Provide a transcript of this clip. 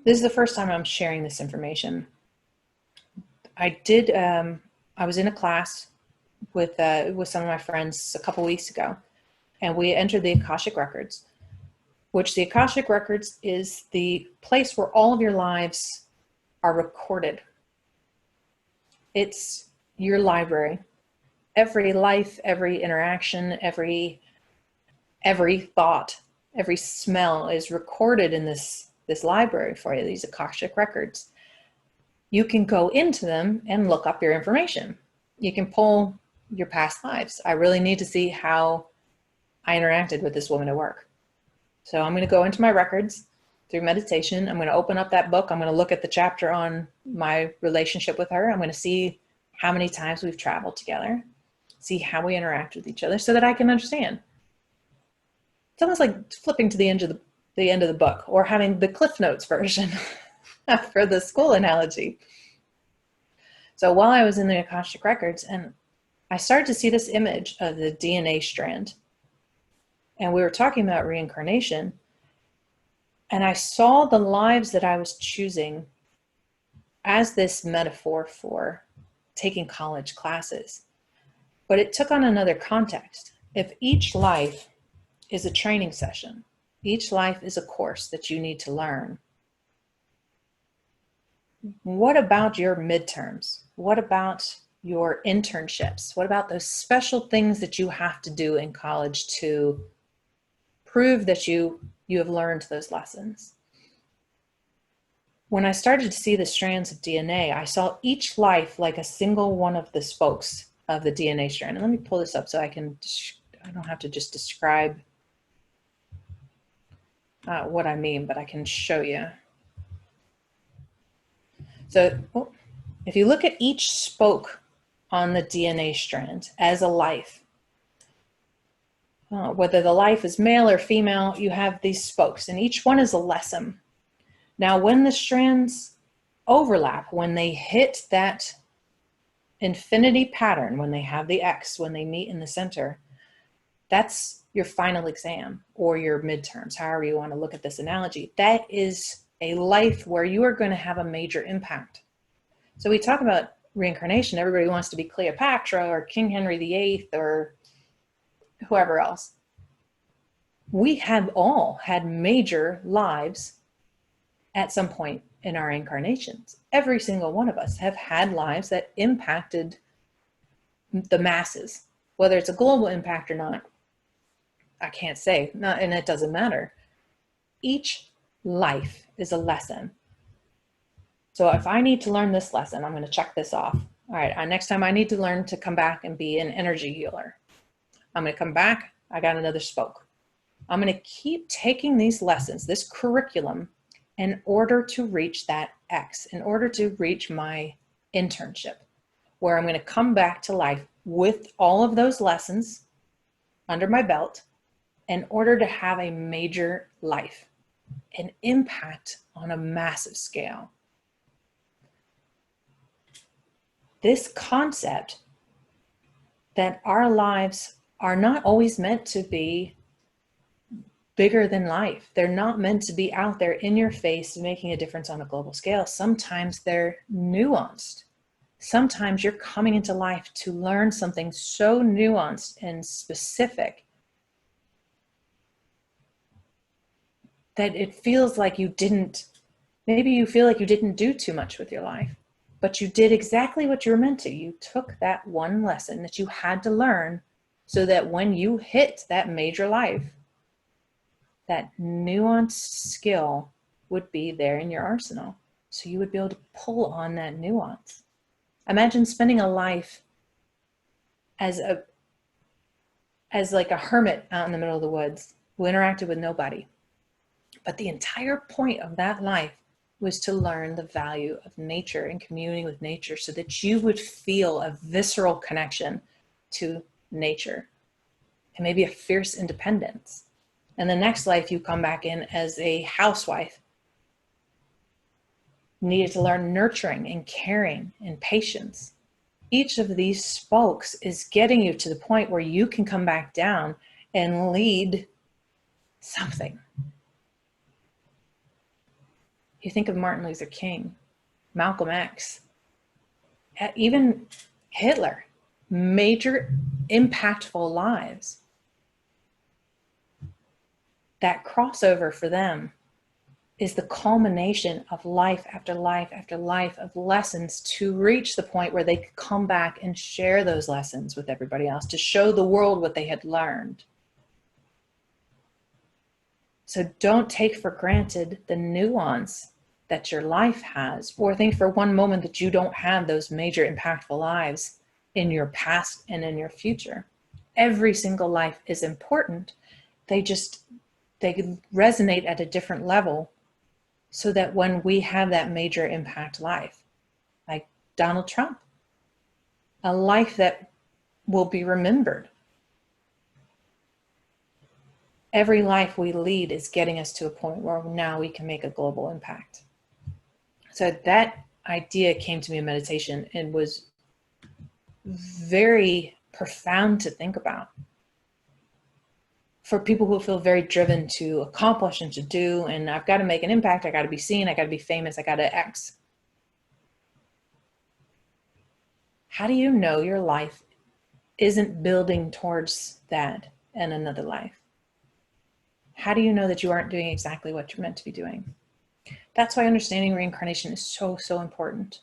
This is the first time I'm sharing this information. I was in a class with some of my friends a couple weeks ago, and we entered the Akashic Records, which the Akashic Records is the place where all of your lives are recorded. It's your library. Every life, every interaction, every thought, every smell is recorded in this library for you, these Akashic Records. You can go into them and look up your information. You can pull your past lives. I really need to see how I interacted with this woman at work. So I'm going to go into my records through meditation. I'm going to open up that book. I'm going to look at the chapter on my relationship with her. I'm going to see how many times we've traveled together, see how we interact with each other so that I can understand. It's almost like flipping to the end of the book, or having the Cliff Notes version for the school analogy. So while I was in the Akashic Records, and I started to see this image of the DNA strand, and we were talking about reincarnation, and I saw the lives that I was choosing as this metaphor for taking college classes. But it took on another context. If each life is a training session, each life is a course that you need to learn, what about your midterms? What about your internships? What about those special things that you have to do in college to prove that you have learned those lessons? When I started to see the strands of DNA, I saw each life like a single one of the spokes of the DNA strand. And let me pull this up so I don't have to just describe what I mean, but I can show you. So if you look at each spoke on the DNA strand as a life, whether the life is male or female, you have these spokes, and each one is a lesson. Now, when the strands overlap, when they hit that infinity pattern, when they have the X, when they meet in the center, that's your final exam or your midterms, however you want to look at this analogy. That is a life where you are going to have a major impact. So we talk about reincarnation. Everybody wants to be Cleopatra or King Henry VIII or whoever else. We have all had major lives at some point in our incarnations. Every single one of us have had lives that impacted the masses. Whether it's a global impact or not, I can't say, and it doesn't matter. Each life is a lesson. So if I need to learn this lesson, I'm going to check this off. All right, next time I need to learn to come back and be an energy healer. I'm going to come back, I got another spoke. I'm going to keep taking these lessons, this curriculum, in order to reach that X, in order to reach my internship, where I'm going to come back to life with all of those lessons under my belt in order to have a major life, an impact on a massive scale. This concept that our lives are not always meant to be bigger than life. They're not meant to be out there in your face making a difference on a global scale. Sometimes they're nuanced. Sometimes you're coming into life to learn something so nuanced and specific that it feels like maybe you feel like you didn't do too much with your life, but you did exactly what you were meant to. You took that one lesson that you had to learn so that when you hit that major life, that nuanced skill would be there in your arsenal. So you would be able to pull on that nuance. Imagine spending a life as like a hermit out in the middle of the woods who interacted with nobody. But the entire point of that life was to learn the value of nature and communing with nature so that you would feel a visceral connection to nature and maybe a fierce independence. And the next life you come back in as a housewife, needed to learn nurturing and caring and patience. Each of these spokes is getting you to the point where you can come back down and lead something. You think of Martin Luther King, Malcolm X, even Hitler, major impactful lives. That crossover for them is the culmination of life after life after life of lessons to reach the point where they could come back and share those lessons with everybody else, to show the world what they had learned. So don't take for granted the nuance that your life has, or think for one moment that you don't have those major impactful lives in your past and in your future. Every single life is important. They resonate at a different level, so that when we have that major impact life, like Donald Trump, a life that will be remembered. Every life we lead is getting us to a point where now we can make a global impact. So that idea came to me in meditation and was very profound to think about. For people who feel very driven to accomplish and to do, and I've got to make an impact, I got to be seen, I got to be famous, I got to X. How do you know your life isn't building towards that in another life? How do you know that you aren't doing exactly what you're meant to be doing? That's why understanding reincarnation is so, so important.